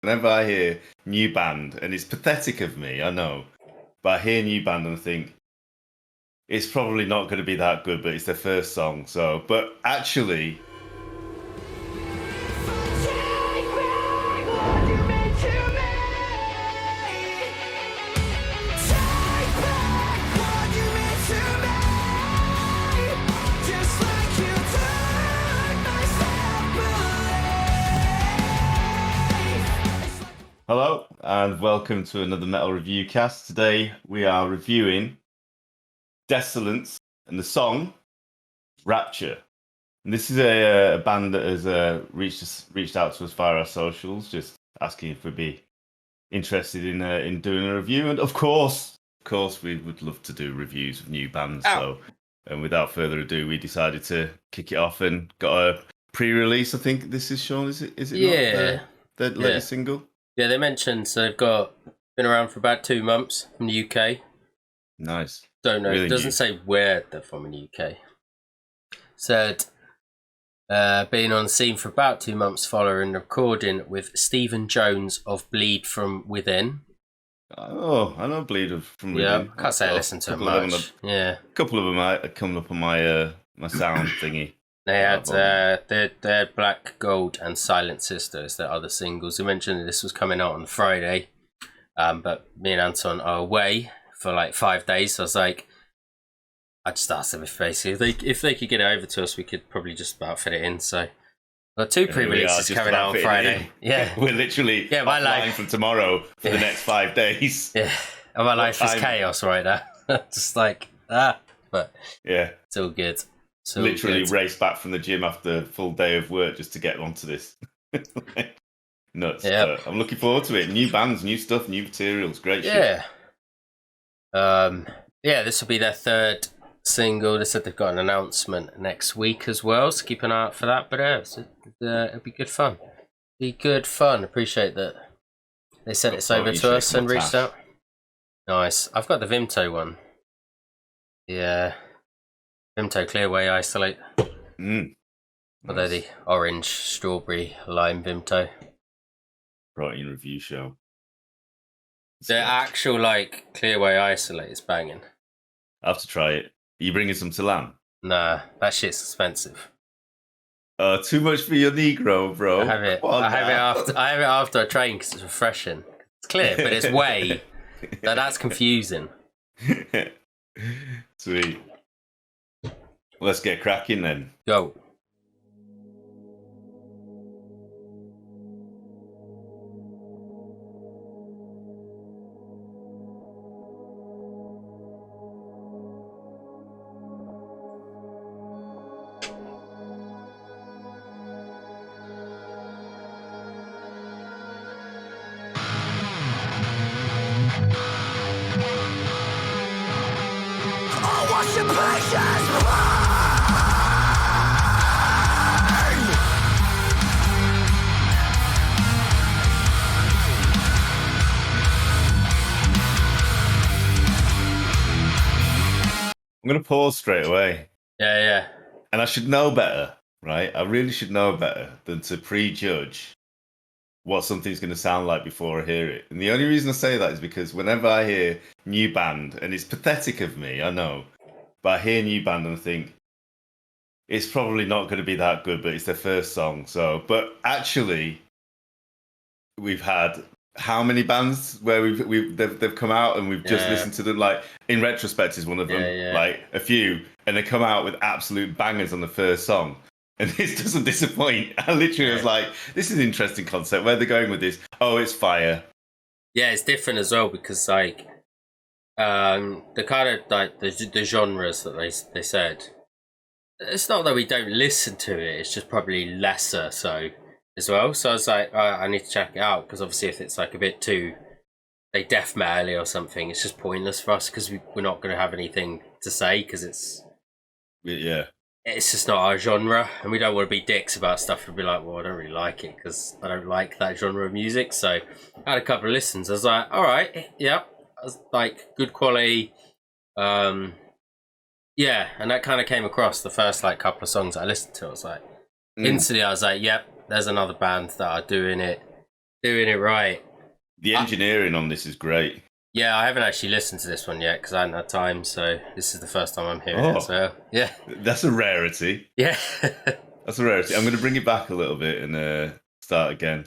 whenever I hear new band, and it's pathetic of me, I know, but I hear new band and I think it's probably not going to be that good, but it's their first song. So, but actually, hello and welcome to another Metal Review Cast. Today we are reviewing Desolance and the song Rapture. And this is a band that has reached out to us via our socials, just asking if we'd be interested in doing a review. And of course, we would love to do reviews of new bands. So, and without further ado, we decided to kick it off and got a pre-release. I think this is Sean. Is it? Yeah. Not their latest single? Yeah, they mentioned they've been around for about 2 months from the UK. Nice. Don't know. Really it doesn't new. say where they're from in the UK. Said being on the scene for about 2 months following recording with Stephen Jones of Bleed From Within. Oh, I know Bleed From Yeah, Within. can't say I listen to it much. A couple of them are coming up on my my sound thingy. They had they had Black Gold and Silent Sister as their other singles. We mentioned that this was coming out on Friday, but me and Anton are away for like 5 days. So I was like, I just asked them if they could get it over to us, we could probably just about fit it in. So got 2 pre-releases coming out on Friday. Yeah, we're literally my life from tomorrow for the next 5 days. Yeah, and my life is chaos right now. Just like but yeah, it's all good. So literally raced back from the gym after a full day of work just to get onto this. Nuts. Yep. I'm looking forward to it. New bands, new stuff, new materials. Great shit. This will be their 3rd single. They said they've got an announcement next week as well, so keep an eye out for that. But it'll be good fun. Appreciate that they sent this over to us and reached out. Nice. I've got the Vimto one. Yeah. Vimto Clearway Isolate. Although the orange, strawberry, lime Vimto. Brighton review show. The actual Clearway Isolate is banging. I have to try it. Are you bringing some to Lamb? Nah, that shit's expensive. Too much for your Negro, bro. I have it after I train because it's refreshing. It's clear, but it's whey. That's confusing. Sweet. Let's get cracking then. Go. Oh, what's your patience? I'm going to pause straight away. Yeah. And I should know better, right? I really should know better than to prejudge what something's going to sound like before I hear it. And the only reason I say that is because whenever I hear new band, and it's pathetic of me, I know, but I hear new band and I think it's probably not going to be that good, but it's their first song. So, but actually, we've had how many bands where they've come out and we've just listened to them, like in retrospect is one of them, like a few, and they come out with absolute bangers on the first song. And this doesn't disappoint. I literally was like, this is an interesting concept. Where they're going with this? Oh, it's fire. Yeah, it's different as well because the kind of the genres that they said. It's not that we don't listen to it. It's just probably lesser so as well. So I was like, I need to check it out because obviously if it's like a bit too death metal or something, it's just pointless for us because we're not going to have anything to say because it's just not our genre, and we don't want to be dicks about stuff and be like, well, I don't really like it because I don't like that genre of music. So I had a couple of listens. I was like, all right, yeah, I was like good quality. Yeah, and that kind of came across the first couple of songs I listened to. I was like, instantly, I was like, yep, there's another band that are doing it Doing it right. The engineering on this is great. Yeah, I haven't actually listened to this one yet because I hadn't had time, so this is the first time I'm hearing it. So yeah, that's a rarity. Yeah, that's a rarity. I'm going to bring it back a little bit and start again.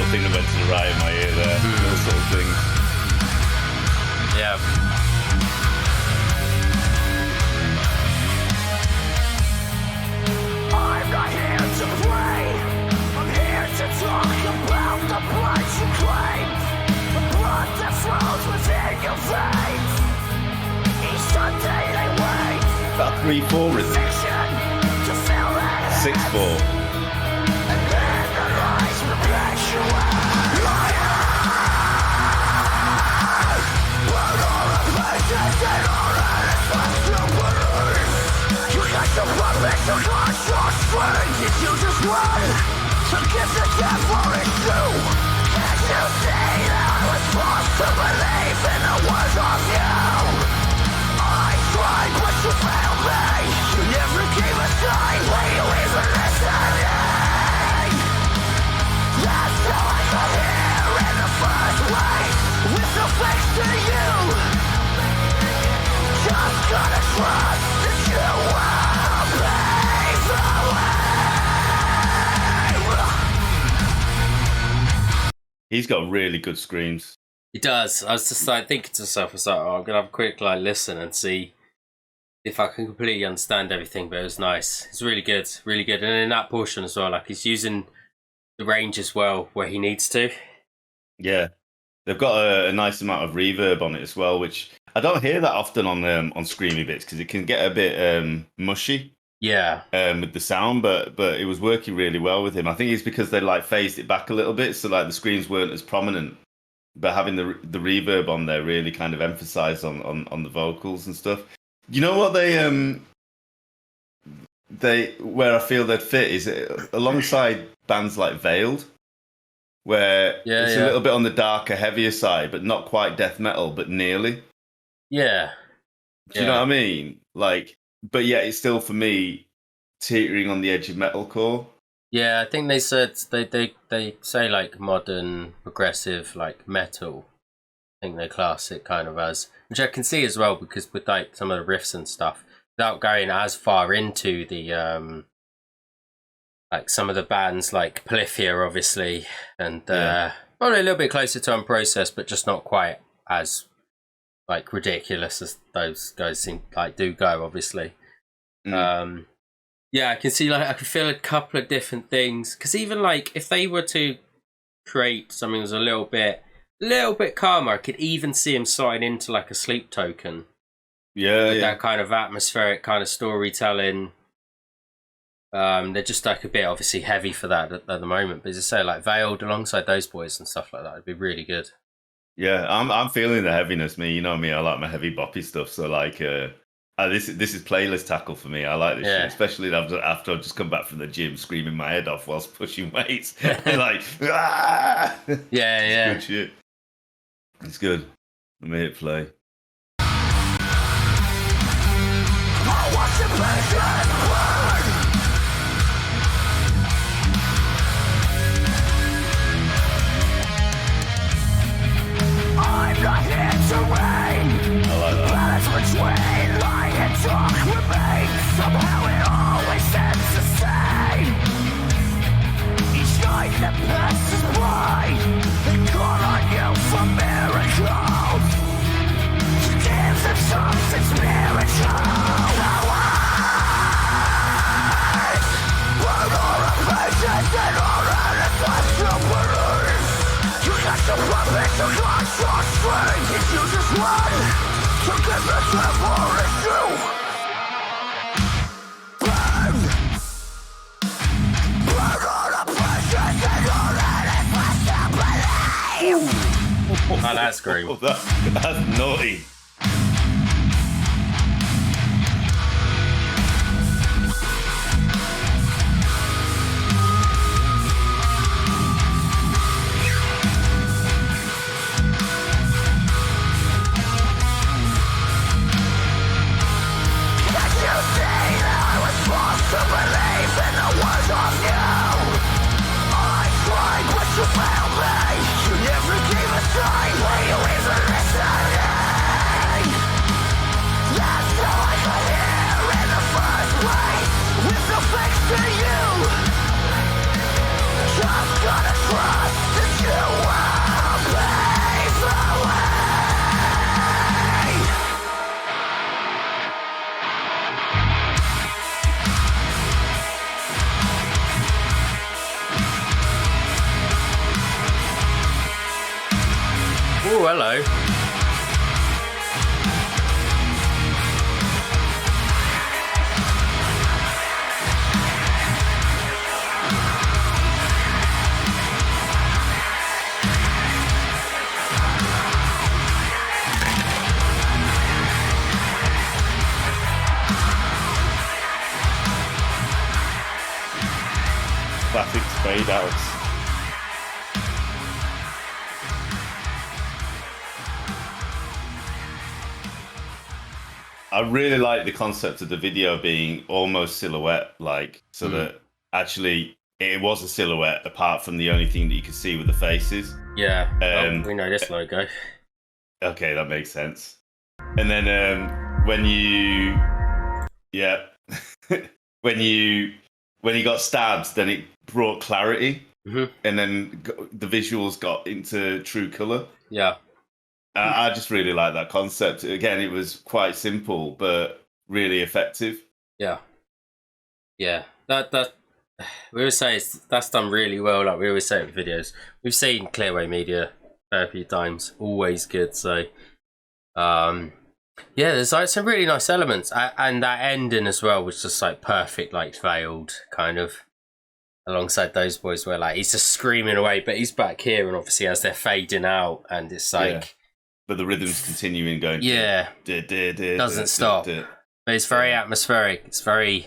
Thing that went to the right in my ear there, those sort of things. Yeah. I'm not here to play. I'm here to talk about the blood you claim. The blood that flows within your veins. Each Sunday they wait. About 3/4 rhythm. 6/4. You just run to give the devil its due. Can't you see that I was forced to believe in the words of you? I tried, but you failed me. You never gave a sign when you even listening. That's how I got here in the first place. With no thanks to you. Just gotta trust that you will pave the way. He's got really good screams. He does. I was just like thinking to myself, I was like, I'm gonna have a quick like listen and see if I can completely understand everything. But it was nice. It's really good, really good. And in that portion as well, like he's using the range as well where he needs to. Yeah, they've got a nice amount of reverb on it as well, which I don't hear that often on screamy bits because it can get a bit mushy. Yeah. With the sound, but it was working really well with him. I think it's because they like phased it back a little bit, so like the screams weren't as prominent, but having the reverb on there really kind of emphasized on the vocals and stuff. You know what they where I feel they'd fit is alongside bands like Veiled, where it's a little bit on the darker, heavier side, but not quite death metal, but nearly. Yeah. Do you know what I mean? Like. But yeah, it's still for me teetering on the edge of metalcore. Yeah, I think they said they say like modern progressive like metal. I think they class it kind of as, which I can see as well because with like some of the riffs and stuff, without going as far into the like some of the bands like Polyphia obviously, and probably a little bit closer to Unprocessed, but just not quite as like ridiculous as those guys seem like do go obviously. Yeah, I can see like I can feel a couple of different things because even like if they were to create something that was a little bit calmer, I could even see him sliding into like a Sleep Token. That kind of atmospheric kind of storytelling. They're just like a bit obviously heavy for that at the moment, but as I say, like Veiled alongside those boys and stuff like that would be really good. Yeah, I'm feeling the heaviness. You know me, I like my heavy boppy stuff. So like, this is playlist tackle for me. I like this shit, especially after I've just come back from the gym, screaming my head off whilst pushing weights. Like, ah! It's good shit. It's good. Let me hit play. I'm not here to reign. I like that. Balance between lie and talk remains. Somehow it always ends the same. Each night that passes by, they call on you for miracles. To give them something spiritual. Burn all of patience and all of the thoughts you believe. You got the puppet to launch your strength. If you just run, to get the devil is you. Oh, that's great. That's naughty. Oh, hello. Classic fade outs. I really like the concept of the video being almost silhouette like, so that actually it was a silhouette apart from the only thing that you could see with the faces. Yeah. We know this logo. Okay, that makes sense. And then when you when you got stabbed, then it brought clarity, and then the visuals got into true color. Yeah. I just really like that concept. Again, it was quite simple, but really effective. Yeah. Yeah. That we always say that's done really well. Like we always say in videos, we've seen Clearway Media a few times. Always good. So, yeah, there's like some really nice elements, and that ending as well was just like perfect, like veiled kind of. Alongside those boys, where like he's just screaming away, but he's back here, and obviously as they're fading out, and it's like. Yeah. But the rhythm's continuing going. Yeah. Doesn't stop. But it's very atmospheric. It's very.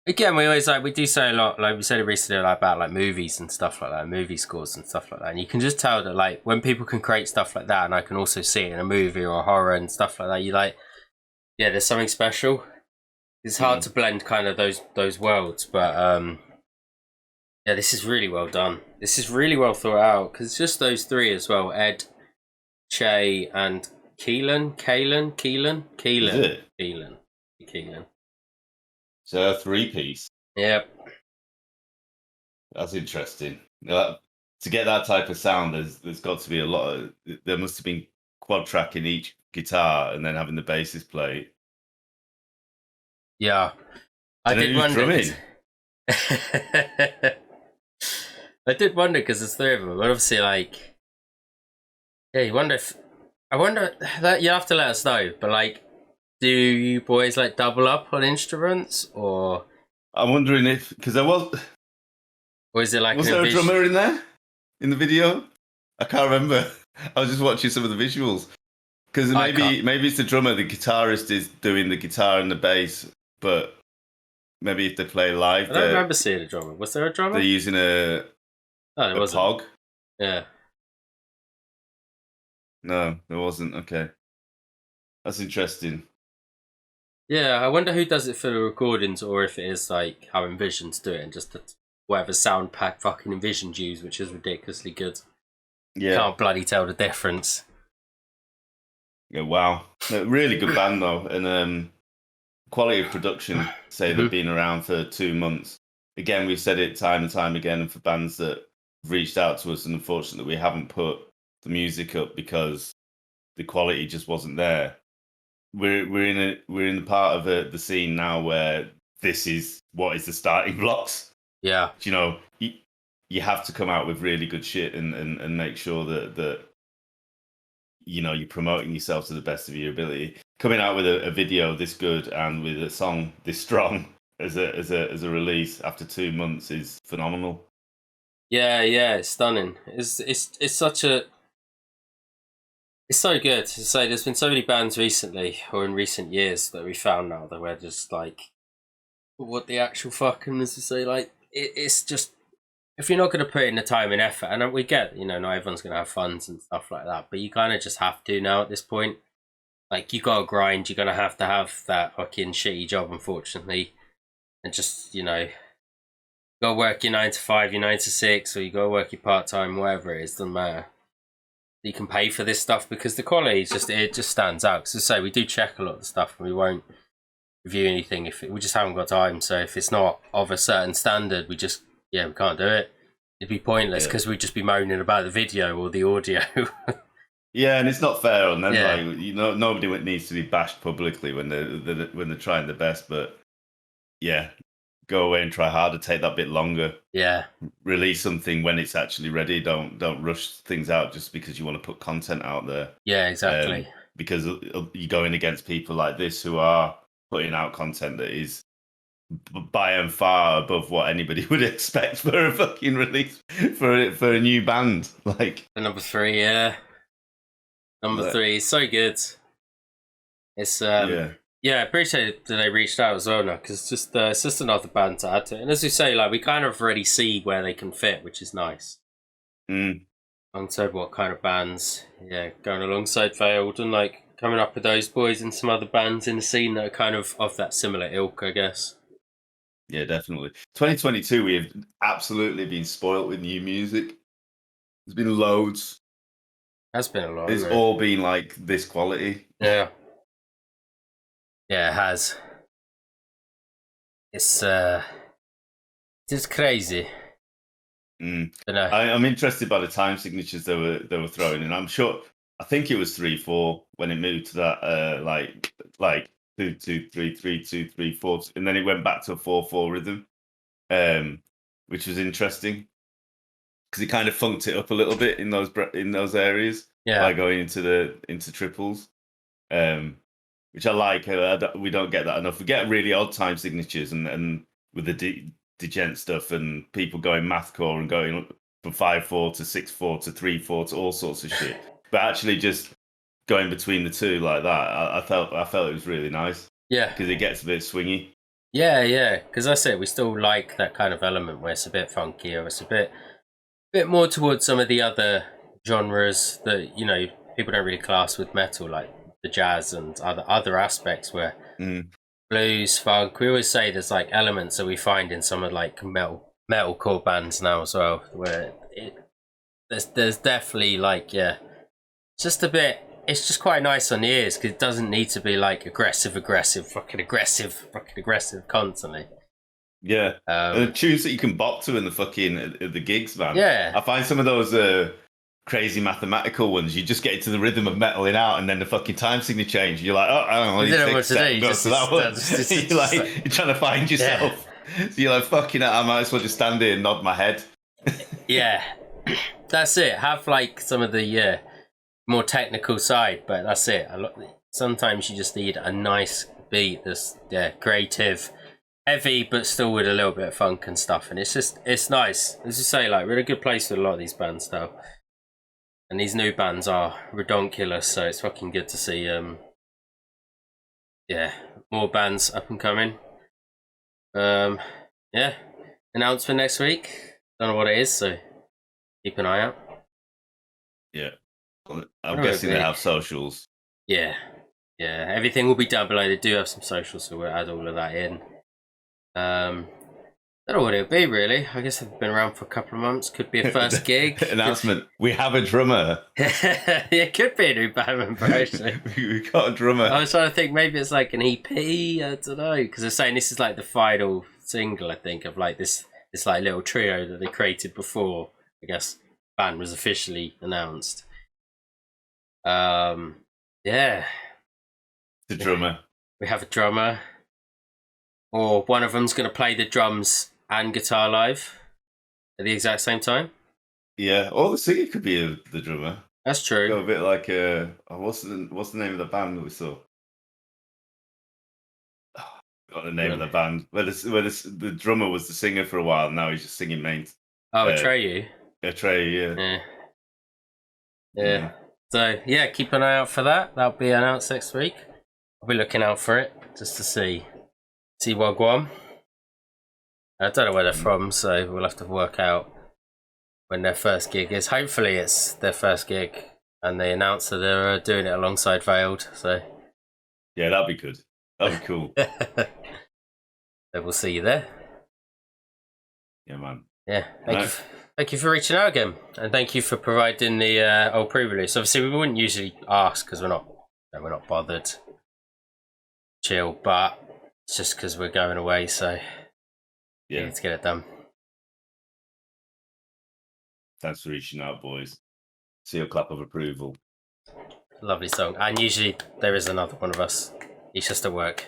Again, we do say a lot, like we said it recently, like, about like movies and stuff like that, movie scores and stuff like that. And you can just tell that like when people can create stuff like that, and I can also see it in a movie or a horror and stuff like that, you like, yeah, there's something special. It's hard to blend kind of those worlds, but yeah, this is really well done. This is really well thought out, because it's just those three as well, Ed, Che and Keelan. Is it? Keelan. So a 3-piece. Yep. That's interesting. To get that type of sound, there's got to be a lot of. There must have been quad track in each guitar, and then having the bassist play. Yeah, I did wonder. I did wonder because there's three of them, but obviously, like. Yeah, I wonder that you have to let us know, but like, do you boys like double up on instruments, or? I'm wondering if, because there was. Or is it like? Was there a drummer in there in the video? I can't remember. I was just watching some of the visuals, because maybe it's the drummer. The guitarist is doing the guitar and the bass, but maybe if they play live, I don't remember seeing a drummer. Was there a drummer? They're using a pog. Yeah. No, there wasn't. Okay. That's interesting. Yeah, I wonder who does it for the recordings, or if it is like how Envision's do it, and just whatever sound pack fucking Envision's use, which is ridiculously good. Yeah. Can't bloody tell the difference. Yeah, wow. Really good band though, and quality of production, say they've been around for 2 months. Again, we've said it time and time again, and for bands that have reached out to us, and unfortunately we haven't put the music up because the quality just wasn't there. We're in the part of the scene now where this is what is the starting blocks. Yeah, you know, you have to come out with really good shit and make sure that you know you're promoting yourself to the best of your ability. Coming out with a video this good and with a song this strong as a release after 2 months is phenomenal. Yeah, it's stunning. It's such a. It's so good. So there's been so many bands recently, or in recent years, that we found now that we're just like, what the actual fucking is to say? Like, it's just, if you're not going to put in the time and effort, and we get, not everyone's going to have funds and stuff like that, but you kind of just have to now at this point. Like, you got to grind. You're going to have that fucking shitty job, unfortunately, and just, go work your 9 to 5, your 9 to 6, or you go work your part time, whatever it is, doesn't matter. You can pay for this stuff because the quality is it just stands out. Because I say we do check a lot of the stuff and we won't review anything if we just haven't got time. So if it's not of a certain standard, we can't do it. It'd be pointless because we'd just be moaning about the video or the audio. Yeah, and it's not fair on them. Yeah. Like, nobody needs to be bashed publicly when they're trying their best. But yeah, go away and try harder. Take that bit longer. Yeah. Release something when it's actually ready. Don't rush things out just because you want to put content out there. Yeah, exactly. Because you're going against people like this who are putting out content that is by and far above what anybody would expect for a fucking release for a new band. Like the number 3, yeah. Number 3 is so good. It's I appreciate that they reached out as well now because it's just another band to add to it. And as we say, like we kind of already see where they can fit, which is nice. Alongside what kind of bands, going alongside Veiled and like coming up with those boys and some other bands in the scene that are kind of that similar ilk, I guess. Yeah, definitely. 2022, we have absolutely been spoilt with new music. There's been loads. Has been a lot. It's all been like this quality. Yeah. Yeah, it has. It's crazy. I'm interested by the time signatures they were throwing in. I'm sure. I think it was 3/4 when it moved to that like 2/2 3/3 2/3 4, and then it went back to a 4/4 rhythm, which was interesting because it kind of funked it up a little bit in those areas by going into triples, which I like. We don't get that enough. We get really odd time signatures and with the degent stuff and people going mathcore and going from 5/4 to 6/4 to 3/4 to all sorts of shit. But actually just going between the two like that, I felt it was really nice. Yeah. Because it gets a bit swingy. Yeah. Because that's it. We still like that kind of element where it's a bit funky or it's a bit more towards some of the other genres that, people don't really class with metal, like the jazz and other aspects where blues, funk. We always say there's like elements that we find in some of like metalcore bands now as well, where there's definitely like it's just a bit. It's just quite nice on the ears because it doesn't need to be like aggressive constantly. Yeah, the tunes that you can bop to in the gigs, man. Yeah, I find some of those crazy mathematical ones. You just get into the rhythm of metaling out, and then the fucking time signature change. You're like, oh, I don't know what to do. You're trying to find yourself. Yeah. So you're like, fucking it, I might as well just stand here and nod my head. Yeah, that's it. Have like some of the more technical side, but that's it. Sometimes you just need a nice beat that's creative, heavy, but still with a little bit of funk and stuff. And it's nice. As you say, like we're in a good place with a lot of these bands now. And these new bands are redonkulous, so it's fucking good to see more bands up and coming. Announcement next week. Don't know what it is, so keep an eye out. Yeah. I'm guessing they have socials. Yeah. Everything will be down below. They do have some socials, so we'll add all of that in. Don't know what it'll be, really. I guess they've been around for a couple of months. Could be a first gig. Announcement. We have a drummer. It could be a new band member, actually. We got a drummer. I was trying to think maybe it's like an EP. I don't know. Because they're saying this is like the final single, I think, of like this like little trio that they created before, I guess, the band was officially announced. The drummer. We have a drummer. Or one of them's going to play the drums and guitar live at the exact same time. Yeah, or the singer could be the drummer. That's true. Go a bit like what's the name of the band that we saw? Got the name of the band where the drummer was the singer for a while. Now he's just singing main. Oh, Atreyu. Atreyu, Yeah. So yeah, keep an eye out for that. That'll be announced next week. I'll be looking out for it just to see what go on. I don't know where they're from, so we'll have to work out when their first gig is. Hopefully it's their first gig and they announce that they're doing it alongside Veiled, so Yeah, that'd be good. That'd be cool. so we'll see you there. Yeah, man. Yeah, thank you for reaching out again, and thank you for providing the old pre-release. Obviously we wouldn't usually ask because we're not bothered. Chill, but it's just because we're going away, so Yeah, let's get it done. thanks for reaching out, boys. See your clap of approval. Lovely song, and usually there is another one of us. He's just at work.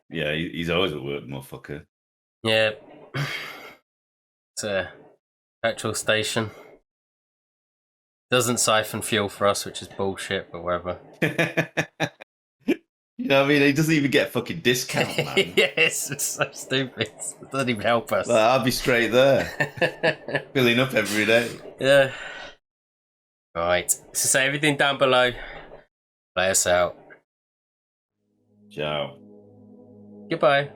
Yeah, he's always at work, motherfucker. Yeah, it's a petrol station. Doesn't siphon fuel for us, which is bullshit, but whatever. You know what I mean? He doesn't even get a fucking discount, man. Yes, it's so stupid. It doesn't even help us. Like, I'll be straight there, filling up every day. Yeah. Right. So say everything down below. Play us out. Ciao. Goodbye.